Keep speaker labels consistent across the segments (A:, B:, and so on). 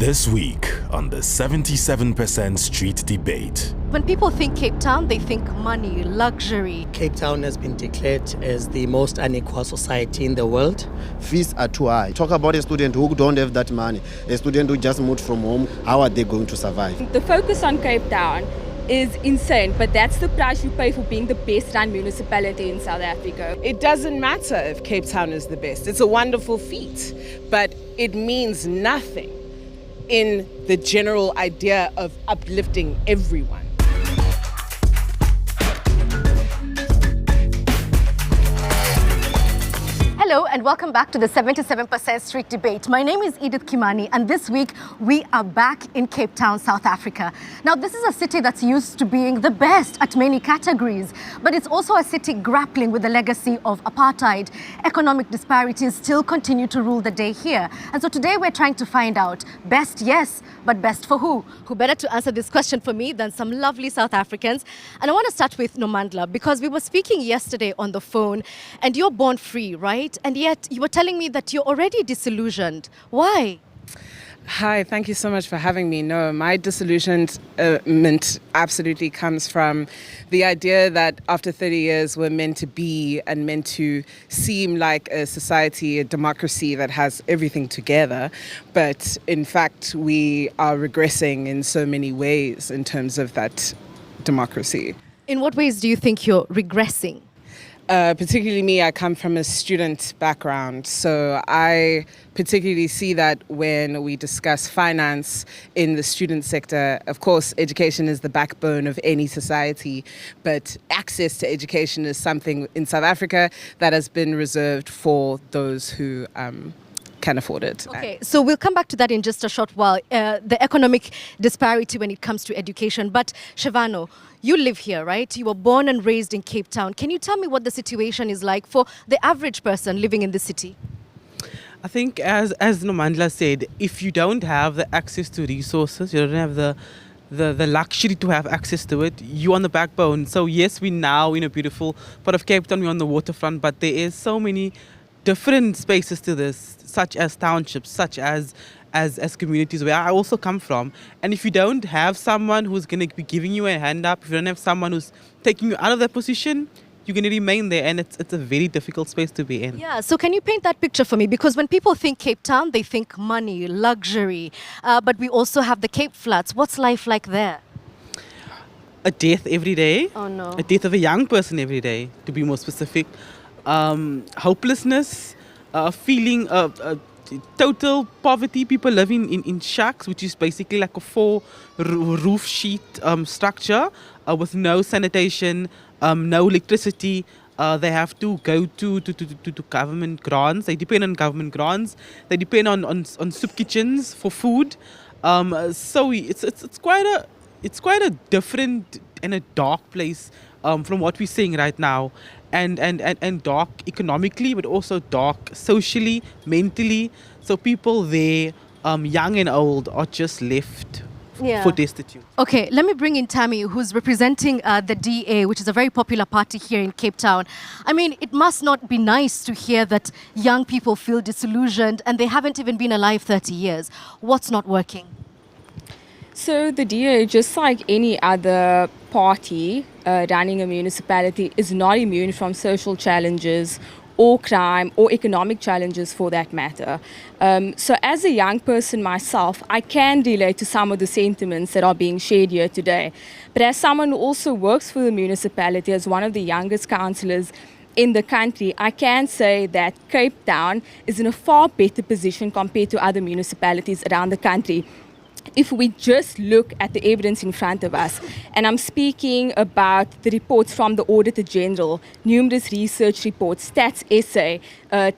A: This week on the 77% Street Debate.
B: When people think Cape Town, they think money, luxury.
C: Cape Town has been declared as the most unequal society in the world.
D: Fees are too high. Talk about a student who don't have that money, a student who just moved from home. How are they going to survive?
E: The focus on Cape Town is insane, but that's the price you pay for being the best run municipality in South Africa.
F: It doesn't matter if Cape Town is the best. It's a wonderful feat, but it means nothing in the general idea of uplifting everyone.
B: Hello and welcome back to the 77% Street Debate. My name is Edith Kimani and this week we are back in Cape Town, South Africa. Now this is a city that's used to being the best at many categories, but it's also a city grappling with the legacy of apartheid. Economic disparities still continue to rule the day here. And so today we're trying to find out, best yes, but best for who? Who better to answer this question for me than some lovely South Africans? And I want to start with Nomandla because we were speaking yesterday on the phone and you're born free, right? And yet you were telling me that you're already disillusioned. Why?
F: Hi, thank you so much for having me. No, my disillusionment absolutely comes from the idea that after 30 years we're meant to be and meant to seem like a society, a democracy that has everything together. But in fact, we are regressing in so many ways in terms of that democracy.
B: In what ways do you think you're regressing?
F: Particularly me, I come from a student background, so I particularly see that when we discuss finance in the student sector. Of course, education is the backbone of any society, but access to education is something in South Africa that has been reserved for those who can afford it.
B: Okay, so we'll come back to that in just a short while, the economic disparity when it comes to education. But Shivano, you live here, right? You were born and raised in Cape Town. Can you tell me what the situation is like for the average person living in the city?
G: I think as Nomandla said, if you don't have the access to resources, you don't have the luxury to have access to it, you're on the backbone. So yes, we're now in a beautiful part of Cape Town, we're on the waterfront, but there is so many different spaces to this, such as townships, such as communities where I also come from. And if you don't have someone who's going to be giving you a hand up, if you don't have someone who's taking you out of that position, you're going to remain there, and it's a very difficult space to be in.
B: Yeah, so can you paint that picture for me? Because when people think Cape Town, they think money, luxury, but we also have the Cape Flats. What's life like there?
G: A death every day.
B: Oh no.
G: A death of a young person every day, to be more specific. Hopelessness, feeling total poverty. People living in shacks, which is basically like a 4 roof sheet structure with no sanitation, no electricity. They have to go to government grants. They depend on government grants. They depend on soup kitchens for food. So it's quite a different and a dark place from what we're seeing right now. And dark economically, but also dark socially, mentally. So people there, young and old, are just left for destitute.
B: Okay, let me bring in Tammy, who's representing the DA, which is a very popular party here in Cape Town. I mean, it must not be nice to hear that young people feel disillusioned and they haven't even been alive 30 years. What's not working?
E: So the DA, just like any other party running a municipality, is not immune from social challenges or crime or economic challenges for that matter. So as a young person myself, I can relate to some of the sentiments that are being shared here today. But as someone who also works for the municipality as one of the youngest councillors in the country, I can say that Cape Town is in a far better position compared to other municipalities around the country. If we just look at the evidence in front of us, and I'm speaking about the reports from the Auditor General, numerous research reports, stats essay,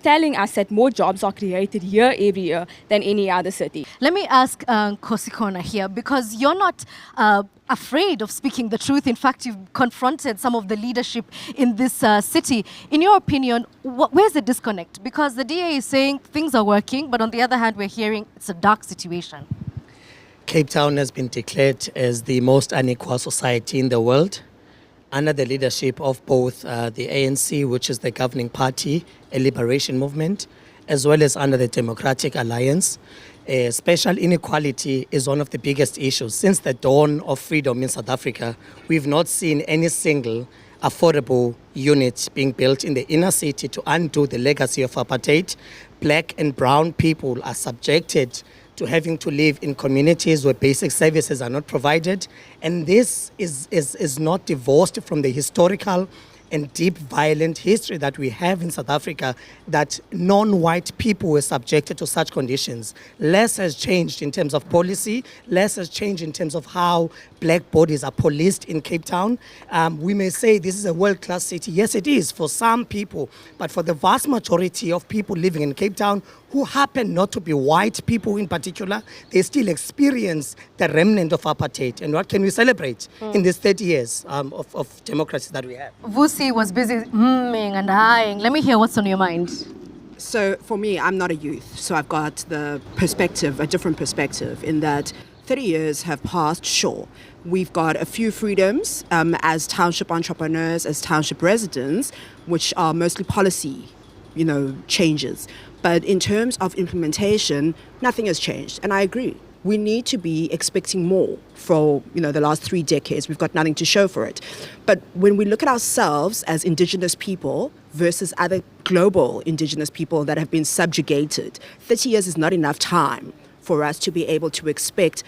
E: telling us that more jobs are created here every year than any other city.
B: Let me ask Kosikona here, because you're not afraid of speaking the truth. In fact, you've confronted some of the leadership in this city. In your opinion, where's the disconnect? Because the DA is saying things are working, but on the other hand, we're hearing it's a dark situation.
C: Cape Town has been declared as the most unequal society in the world under the leadership of both the ANC, which is the governing party, a liberation movement, as well as under the Democratic Alliance. Spatial inequality is one of the biggest issues. Since the dawn of freedom in South Africa, we've not seen any single affordable unit being built in the inner city to undo the legacy of apartheid. Black and brown people are subjected to having to live in communities where basic services are not provided. And this is not divorced from the historical and deep violent history that we have in South Africa, that non-white people were subjected to such conditions. Less has changed in terms of policy, less has changed in terms of how black bodies are policed in Cape Town. We may say this is a world-class city. Yes, it is for some people, but for the vast majority of people living in Cape Town who happen not to be white people in particular, they still experience the remnant of apartheid. And what can we celebrate in these 30 years of democracy that we have?
B: Vusi was busy and eyeing. Let me hear what's on your mind.
H: So for me, I'm not a youth, so I've got the perspective, a different perspective, in that 30 years have passed, sure. We've got a few freedoms as township entrepreneurs, as township residents, which are mostly policy, changes. But in terms of implementation, nothing has changed. And I agree. We need to be expecting more for, the last 3 decades. We've got nothing to show for it. But when we look at ourselves as indigenous people versus other global indigenous people that have been subjugated, 30 years is not enough time for us to be able to expect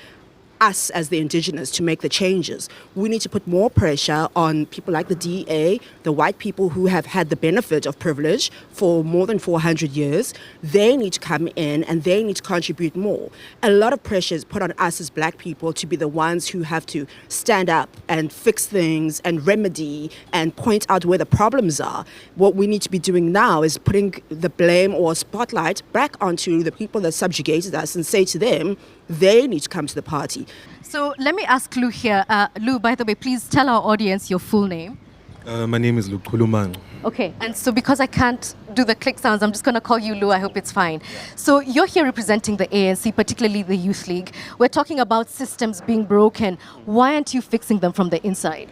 H: us as the indigenous to make the changes. We need to put more pressure on people like the DA, the white people who have had the benefit of privilege for more than 400 years. They need to come in and they need to contribute more. A lot of pressure is put on us as black people to be the ones who have to stand up and fix things and remedy and point out where the problems are. What we need to be doing now is putting the blame or spotlight back onto the people that subjugated us and say to them, they need to come to the party.
B: So let me ask Lou here. Lou, by the way, please tell our audience your full name.
I: My name is Lou Kulumang.
B: Okay, and so because I can't do the click sounds, I'm just going to call you Lou. I hope it's fine. So you're here representing the ANC, particularly the Youth League. We're talking about systems being broken. Why aren't you fixing them from the inside?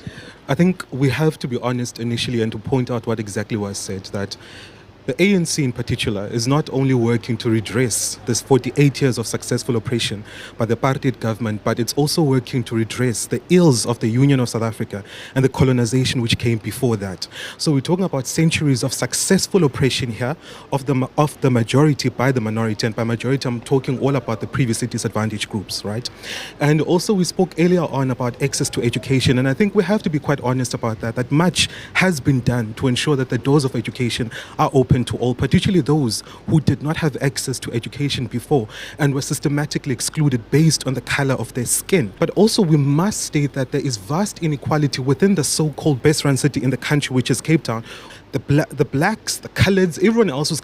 I: I think we have to be honest initially and to point out what exactly was said, that the ANC in particular is not only working to redress this 48 years of successful oppression by the apartheid government, but it's also working to redress the ills of the Union of South Africa and the colonization which came before that. So we're talking about centuries of successful oppression here of the majority by the minority, and by majority I'm talking all about the previously disadvantaged groups, right? And also we spoke earlier on about access to education, and I think we have to be quite honest about that much has been done to ensure that the doors of education are open to all, particularly those who did not have access to education before and were systematically excluded based on the color of their skin. But also we must state that there is vast inequality within the so-called best-run city in the country, which is Cape Town. The blacks, the coloreds, everyone else who's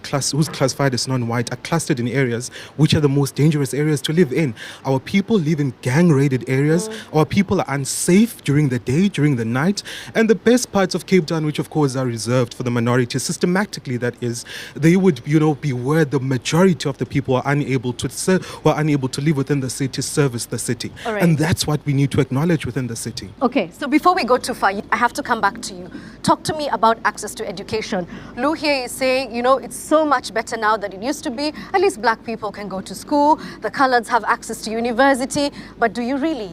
I: classified as non-white are clustered in areas which are the most dangerous areas to live in. Our people live in gang-raided areas. Our people are unsafe during the day, during the night. And the best parts of Cape Town, which of course are reserved for the minority, systematically that is, they would be where the majority of the people are unable to live within the city, service the city.
B: Right.
I: And that's what we need to acknowledge within the city.
B: Okay, so before we go too far, I have to come back to you. Talk to me about access to education. Lou here is saying, it's so much better now than it used to be. At least black people can go to school. The coloreds have access to university. But do you really?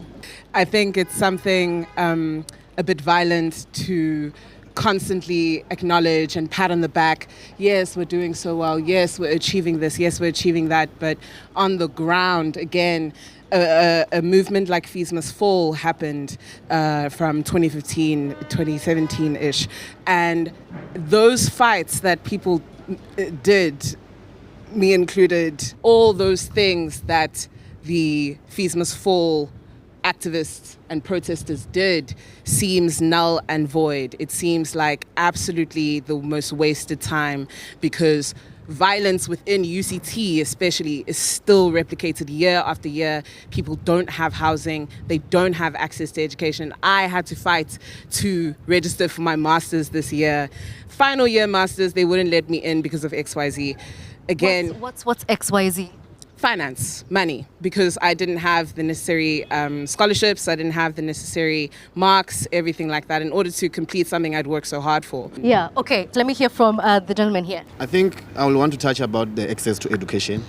F: I think it's something a bit violent to constantly acknowledge and pat on the back. Yes, we're doing so well. Yes, we're achieving this. Yes, we're achieving that. But on the ground, again, a movement like Fees Must Fall happened from 2015, 2017-ish. And those fights that people did, me included, all those things that the Fees Must Fall activists and protesters did seems null and void. It seems like absolutely the most wasted time, because violence within UCT especially is still replicated year after year. People don't have housing, they don't have access to education. I had to fight to register for my master's this year. Final year master's, they wouldn't let me in because of XYZ. Again,
B: what's XYZ?
F: Finance, money, because I didn't have the necessary scholarships, I didn't have the necessary marks, everything like that, in order to complete something I'd worked so hard for.
B: Yeah, okay. Let me hear from the gentleman here.
D: I think I will want to touch about the access to education.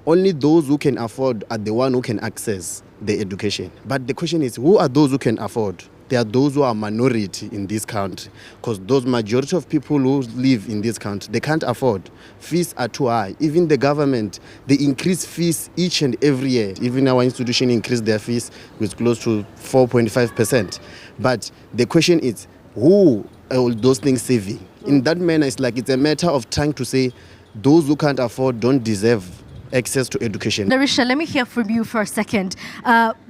D: only those who can afford are the one who can access the education. But the question is, who are those who can afford? There are those who are minority in this country, because those majority of people who live in this country, they can't afford. Fees are too high. Even the government, they increase fees each and every year. Even our institution increased their fees with close to 4.5%. But the question is, who are all those things saving? In that manner, it's a matter of trying to say those who can't afford don't deserve access to education.
B: Narisha, let me hear from you for a second,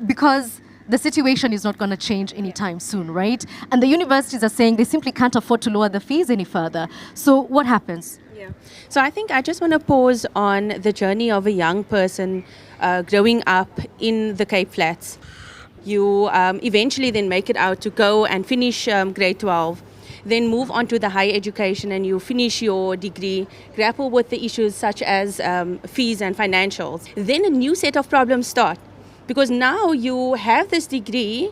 B: because the situation is not going to change anytime soon, right? And the universities are saying they simply can't afford to lower the fees any further. So what happens?
J: Yeah. So I think I just want to pause on the journey of a young person growing up in the Cape Flats. You eventually then make it out to go and finish grade 12, then move on to the higher education, and you finish your degree, grapple with the issues such as fees and financials. Then a new set of problems start. Because now you have this degree,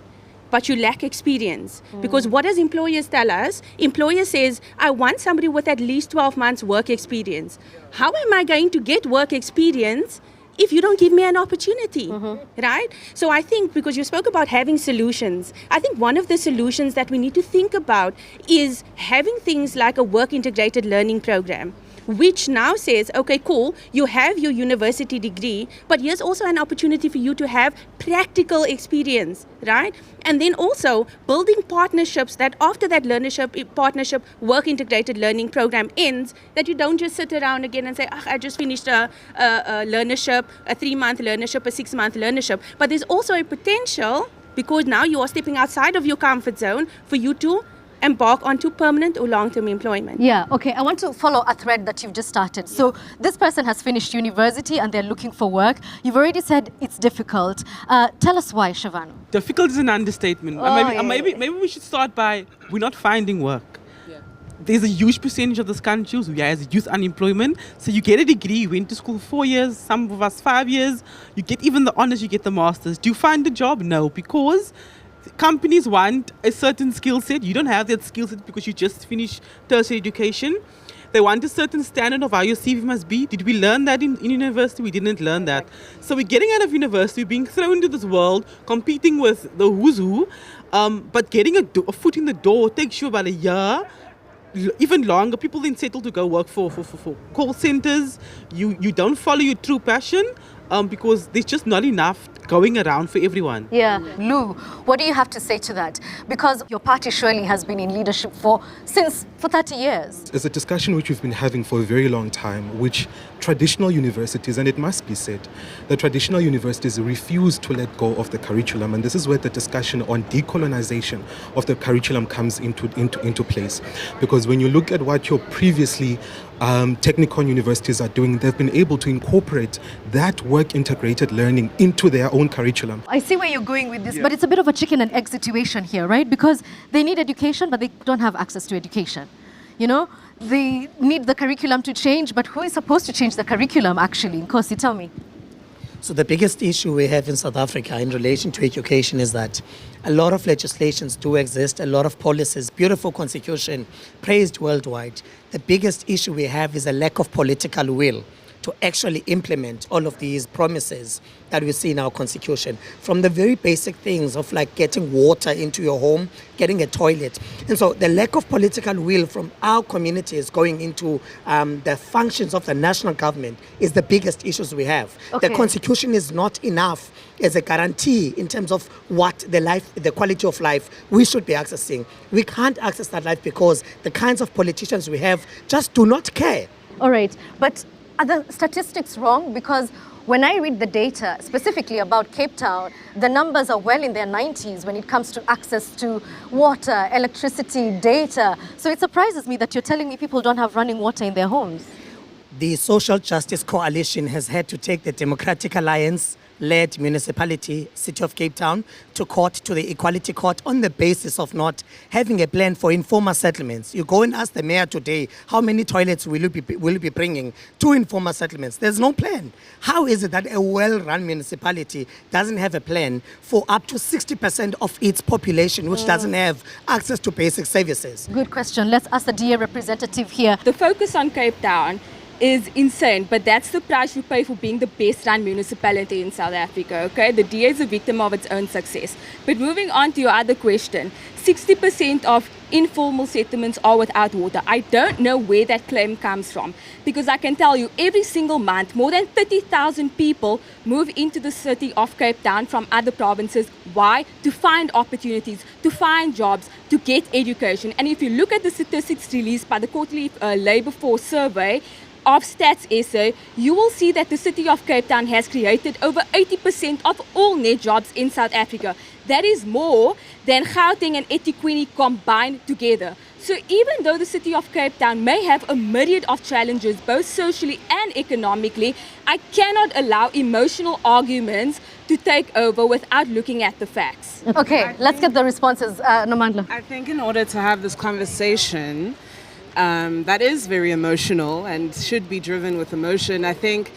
J: but you lack experience. Because what does employers tell us? Employer says, I want somebody with at least 12 months work experience. How am I going to get work experience if you don't give me an opportunity, right? So I think, because you spoke about having solutions, I think one of the solutions that we need to think about is having things like a work integrated learning program, which now says, okay, cool, you have your university degree, but here's also an opportunity for you to have practical experience, right? And then also building partnerships that after that partnership work integrated learning program ends, that you don't just sit around again and say, I just finished a learnership, a 3-month learnership, a 6-month learnership. But there's also a potential, because now you are stepping outside of your comfort zone, for you to embark onto permanent or long-term employment.
B: Yeah, okay. I want to follow a thread that you've just started. So this person has finished university and they're looking for work. You've already said it's difficult. Tell us why, Siobhan.
G: Difficult is an understatement. Maybe we should start by, we're not finding work. Yeah. There's a huge percentage of this country who has youth unemployment. So you get a degree, you went to school 4 years, some of us 5 years. You get even the honors, you get the masters. Do you find a job? No, because companies want a certain skill set. You don't have that skill set because you just finished tertiary education. They want a certain standard of how your CV must be. Did we learn that in university? We didn't learn that. So we're getting out of university, being thrown into this world, competing with the who's who. But getting a foot in the door takes you about a year, even longer. People then settle to go work for call centers. You don't follow your true passion because there's just not enough going around for everyone.
B: Yeah. Lou, what do you have to say to that? Because your party surely has been in leadership for 30 years.
I: It's a discussion which we've been having for a very long time, which traditional universities, and it must be said, the traditional universities refuse to let go of the curriculum, and this is where the discussion on decolonization of the curriculum comes into place. Because when you look at what your previously technical universities are doing, they've been able to incorporate that work integrated learning into their own curriculum.
B: I see where you're going with this, but it's a bit of a chicken and egg situation here, right? Because they need education, but they don't have access to education. You know, they need the curriculum to change, but who is supposed to change the curriculum actually? Nkosi, tell me.
C: So the biggest issue we have in South Africa in relation to education is that a lot of legislations do exist, a lot of policies, beautiful constitution, praised worldwide. The biggest issue we have is a lack of political will to actually implement all of these promises that we see in our constitution, from the very basic things of like getting water into your home, getting a toilet. And so the lack of political will from our communities going into the functions of the national government is the biggest issues we have.
B: Okay.
C: The constitution is not enough as a guarantee in terms of what the quality of life we should be accessing. We can't access that life because the kinds of politicians we have just do not care.
B: All right, but are the statistics wrong? Because when I read the data, specifically about Cape Town, the numbers are well in their 90s when it comes to access to water, electricity, data. So it surprises me that you're telling me people don't have running water in their homes.
C: The Social Justice Coalition has had to take the Democratic Alliance-led municipality, City of Cape Town, to court, to the Equality Court, on the basis of not having a plan for informal settlements. You go and ask the mayor today, how many toilets will you be bringing to informal settlements? There's no plan. How is it that a well-run municipality doesn't have a plan for up to 60% of its population, which doesn't have access to basic services?
B: Good question. Let's ask the DA representative here.
E: The focus on Cape Town is insane, but that's the price you pay for being the best run municipality in South Africa, okay? The DA is a victim of its own success. But moving on to your other question, 60% of informal settlements are without water. I don't know where that claim comes from, because I can tell you every single month, more than 30,000 people move into the city of Cape Town from other provinces. Why? To find opportunities, to find jobs, to get education. And if you look at the statistics released by the quarterly Labour Force survey of Stats SA, you will see that the city of Cape Town has created over 80% of all net jobs in South Africa. That is more than Gauteng and eThekwini combined together. So even though the city of Cape Town may have a myriad of challenges, both socially and economically, I cannot allow emotional arguments to take over without looking at the facts.
B: Okay, let's get the responses. Nomandla.
F: I think in order to have this conversation, that is very emotional and should be driven with emotion. I think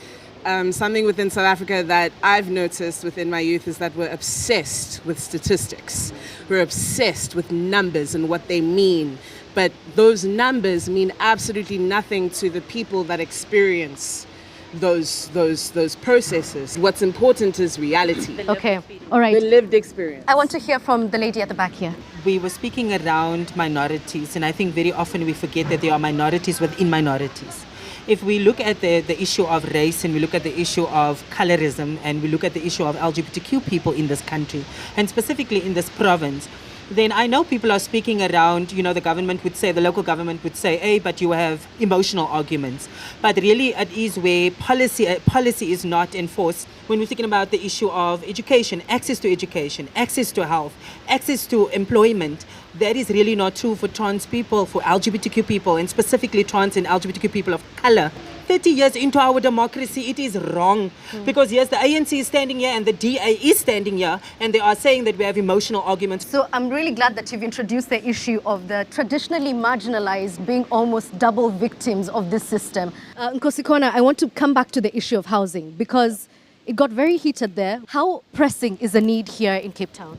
F: something within South Africa that I've noticed within my youth is that we're obsessed with statistics. We're obsessed with numbers and what they mean. But those numbers mean absolutely nothing to the people that experience those processes. What's important is reality.
B: Okay, all right.
F: The lived experience.
B: I want to hear from the lady at the back here.
K: We were speaking around minorities, and I think very often we forget that there are minorities within minorities. If we look at the issue of race, and we look at the issue of colorism, and we look at the issue of LGBTQ people in this country, and specifically in this province, then I know people are speaking around, the government would say, the local government would say, hey, but you have emotional arguments. But really it is where policy is not enforced. When we're thinking about the issue of education, access to health, access to employment, that is really not true for trans people, for LGBTQ people, and specifically trans and LGBTQ people of color. 30 years into our democracy, it is wrong. Because yes, the ANC is standing here and the DA is standing here, and they are saying that we have emotional arguments.
B: So I'm really glad that you've introduced the issue of the traditionally marginalized being almost double victims of this system. Nkosikona, I want to come back to the issue of housing, because it got very heated there. How pressing is the need here in Cape Town?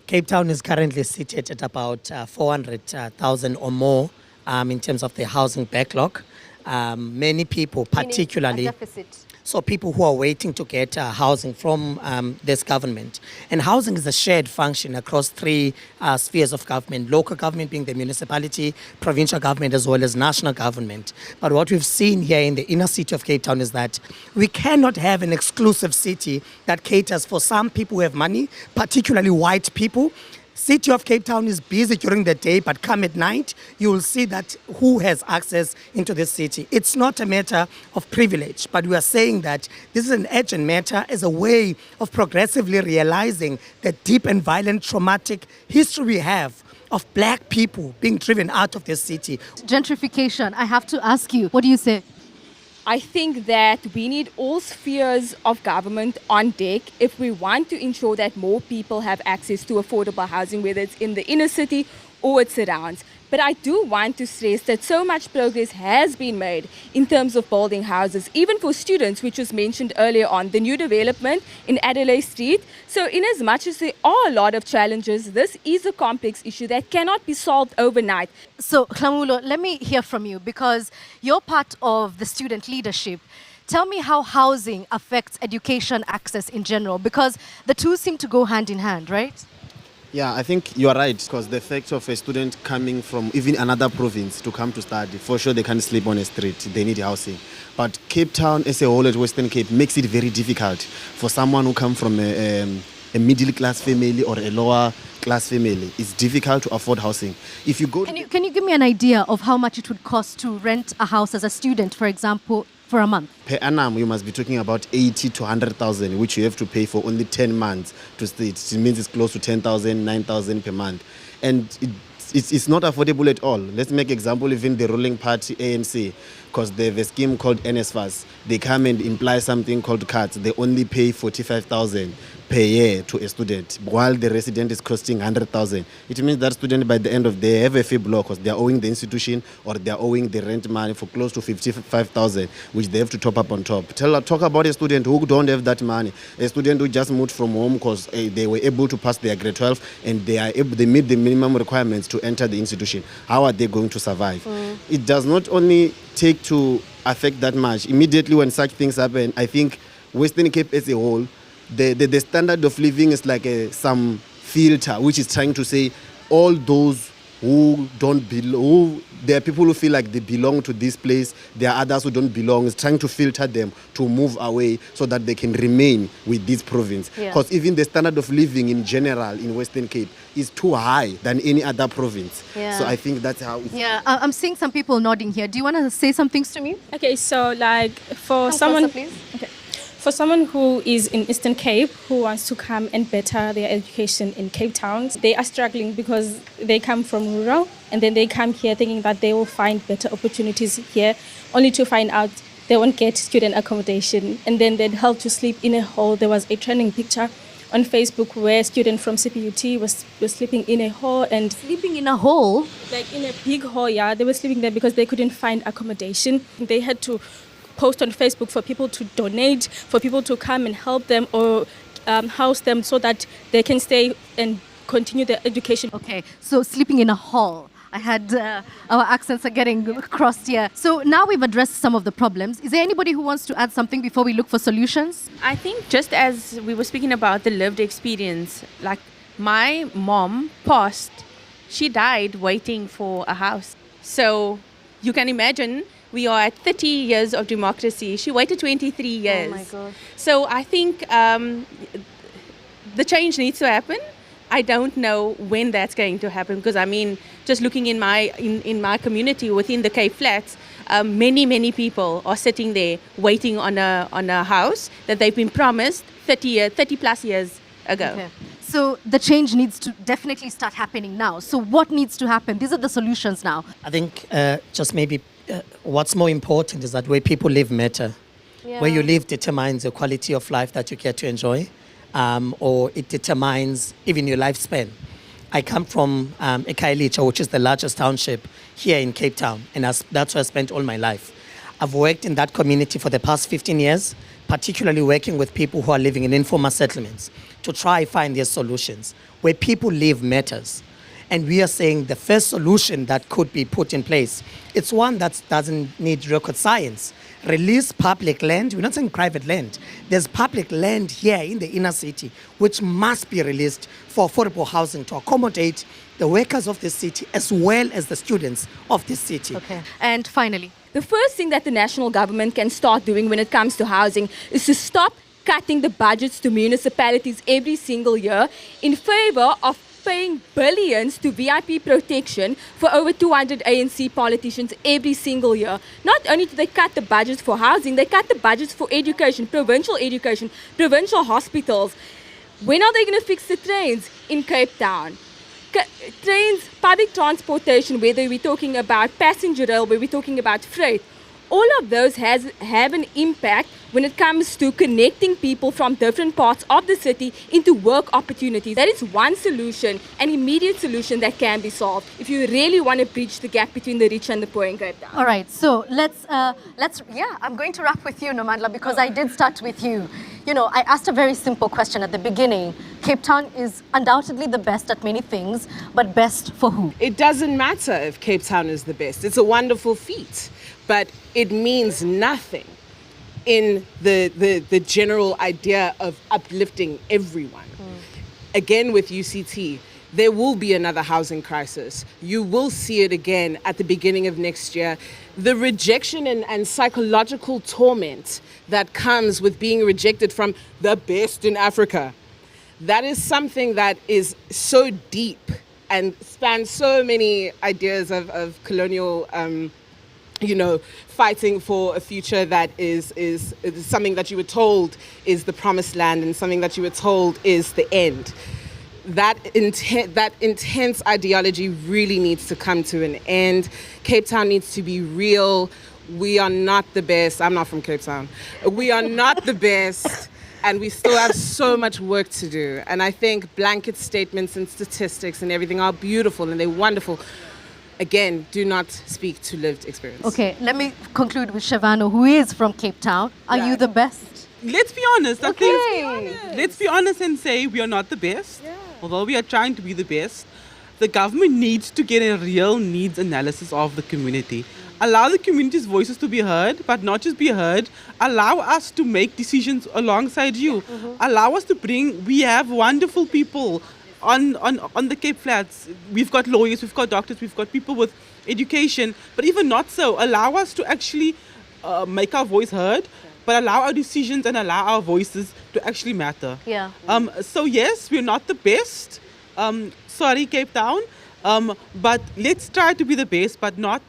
C: Cape Town is currently seated at about 400,000 or more in terms of the housing backlog. Many people, particularly,
B: a deficit.
C: So people who are waiting to get housing from this government. And housing is a shared function across three spheres of government, local government being the municipality, provincial government, as well as national government. But what we've seen here in the inner city of Cape Town is that we cannot have an exclusive city that caters for some people who have money, particularly white people. City of Cape Town is busy during the day, but come at night, you will see that who has access into this city. It's not a matter of privilege, but we are saying that this is an urgent matter as a way of progressively realizing the deep and violent traumatic history we have of black people being driven out of this city.
B: Gentrification, I have to ask you, what do you say?
E: I think that we need all spheres of government on deck if we want to ensure that more people have access to affordable housing, whether it's in the inner city or its surrounds. But I do want to stress that so much progress has been made in terms of building houses, even for students, which was mentioned earlier on, the new development in Adelaide Street. So in as much as there are a lot of challenges, this is a complex issue that cannot be solved overnight.
B: So, Klamulo, let me hear from you, because you're part of the student leadership. Tell me how housing affects education access in general, because the two seem to go hand in hand, right?
D: Yeah, I think you are right, because the fact of a student coming from even another province to come to study, for sure they can't sleep on a street, they need housing. But Cape Town as a whole at Western Cape makes it very difficult for someone who comes from a middle class family or a lower class family. It's difficult to afford housing. If you go,
B: can you give me an idea of how much it would cost to rent a house as a student, for example, for a month?
D: Per annum, you must be talking about 80 to 100,000, which you have to pay for only 10 months to stay. It means it's close to 10,000, 9,000 per month. And it's not affordable at all. Let's make example, even the ruling party, ANC, because they have a scheme called NSFAS. They come and imply something called cuts. They only pay 45,000 per year to a student, while the resident is costing 100,000. It means that student by the end of the day have a fee block because they are owing the institution or they are owing the rent money for close to 55,000, which they have to top up on top. Talk about a student who don't have that money, a student who just moved from home because they were able to pass their grade 12 and they meet the minimum requirements to enter the institution. How are they going to survive? It does not only take to affect that much? Immediately when such things happen, I think Western Cape as a whole, the standard of living is like some filter, which is trying to say all those who don't belong, there are people who feel like they belong to this place, there are others who don't belong. It's trying to filter them to move away so that they can remain with this province. Because even the standard of living in general in Western Cape is too high than any other province. So I think that's how it's...
B: I'm seeing some people nodding here. Do you want to say some things to me?
L: Okay, so like for someone...
B: Closer, please.
L: Okay. For someone who is in Eastern Cape who wants to come and better their education in Cape Town, they are struggling because they come from rural and then they come here thinking that they will find better opportunities here, only to find out they won't get student accommodation, and then they'd have to sleep in a hall. There was a trending picture on Facebook where students from CPUT was sleeping in a hall and...
B: Sleeping in a hole?
L: Like in a big hall, yeah. They were sleeping there because they couldn't find accommodation. They had to post on Facebook for people to donate, for people to come and help them or house them so that they can stay and continue their education.
B: Okay, so sleeping in a hall. I had our accents are getting crossed here. So now we've addressed some of the problems. Is there anybody who wants to add something before we look for solutions?
J: I think just as we were speaking about the lived experience, like my mom passed, she died waiting for a house. So you can imagine we are at 30 years of democracy. She waited 23 years.
B: Oh my God.
J: So I think the change needs to happen. I don't know when that's going to happen because I mean, just looking in my community within the Cape Flats, many people are sitting there waiting on a house that they've been promised 30 plus years ago.
B: Okay. So the change needs to definitely start happening now. So what needs to happen? These are the solutions now.
C: I think just maybe what's more important is that where people live matter. Where you live determines the quality of life that you get to enjoy, or it determines even your lifespan. I come from Equalizer, which is the largest township here in Cape Town, and that's where I spent all my life. I've worked in that community for the past 15 years, particularly working with people who are living in informal settlements to try find their solutions. Where people live matters. And we are saying the first solution that could be put in place, it's one that doesn't need rocket science. Release public land. We're not saying private land. There's public land here in the inner city which must be released for affordable housing to accommodate the workers of the city as well as the students of the city.
B: Okay. And finally,
E: the first thing that the national government can start doing when it comes to housing is to stop cutting the budgets to municipalities every single year in favor of paying billions to VIP protection for over 200 ANC politicians every single year. Not only do they cut the budgets for housing, they cut the budgets for education, provincial hospitals. When are they going to fix the trains in Cape Town? Trains, public transportation, whether we're talking about passenger rail, whether we're talking about freight, all of those have an impact when it comes to connecting people from different parts of the city into work opportunities. That is one solution, an immediate solution that can be solved if you really want to bridge the gap between the rich and the poor in Cape Town.
B: all right, so let's I'm going to wrap with you, Nomandla, because I did start with you. You know, I asked a very simple question at the beginning. Cape Town is undoubtedly the best at many things, but best for who?
F: It doesn't matter if Cape Town is the best. It's a wonderful feat, but it means nothing in the general idea of uplifting everyone. Again, with UCT, there will be another housing crisis. You will see it again at the beginning of next year. The rejection and psychological torment that comes with being rejected from the best in Africa, that is something that is so deep and spans so many ideas of colonial fighting for a future that is something that you were told is the promised land and something that you were told is the end. That intense ideology really needs to come to an end. Cape Town needs to be real. We are not the best. I'm not from Cape Town. We are not the best. And we still have so much work to do. And I think blanket statements and statistics and everything are beautiful and they're wonderful. Again, do not speak to lived experience.
B: Okay, let me conclude with Shavano, who is from Cape Town. Are you the best?
G: Let's be honest. Let's be honest and say we are not the best. Yeah. Although we are trying to be the best, the government needs to get a real needs analysis of the community. allow the community's voices to be heard, but not just be heard. Allow us to make decisions alongside you. Allow us to we have wonderful people on the Cape Flats. We've got lawyers, we've got doctors, we've got people with education, but even not so, allow us to actually make our voice heard, but allow our decisions and allow our voices to actually matter.
B: Yeah.
G: So yes, we're not the best. Sorry, Cape Town. But let's try to be the best, but not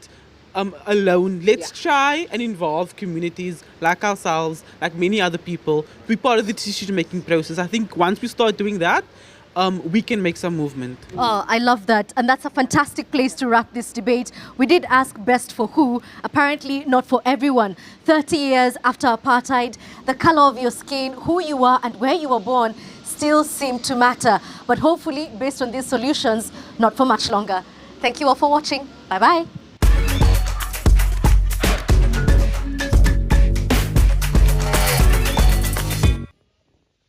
G: alone. Let's try and involve communities like ourselves, like many other people, to be part of the decision-making process. I think once we start doing that, we can make some movement.
B: Oh, I love that. And that's a fantastic place to wrap this debate. We did ask best for who, apparently not for everyone. 30 years after apartheid, the color of your skin, who you are and where you were born still seem to matter. But hopefully, based on these solutions, not for much longer. Thank you all for watching. Bye-bye.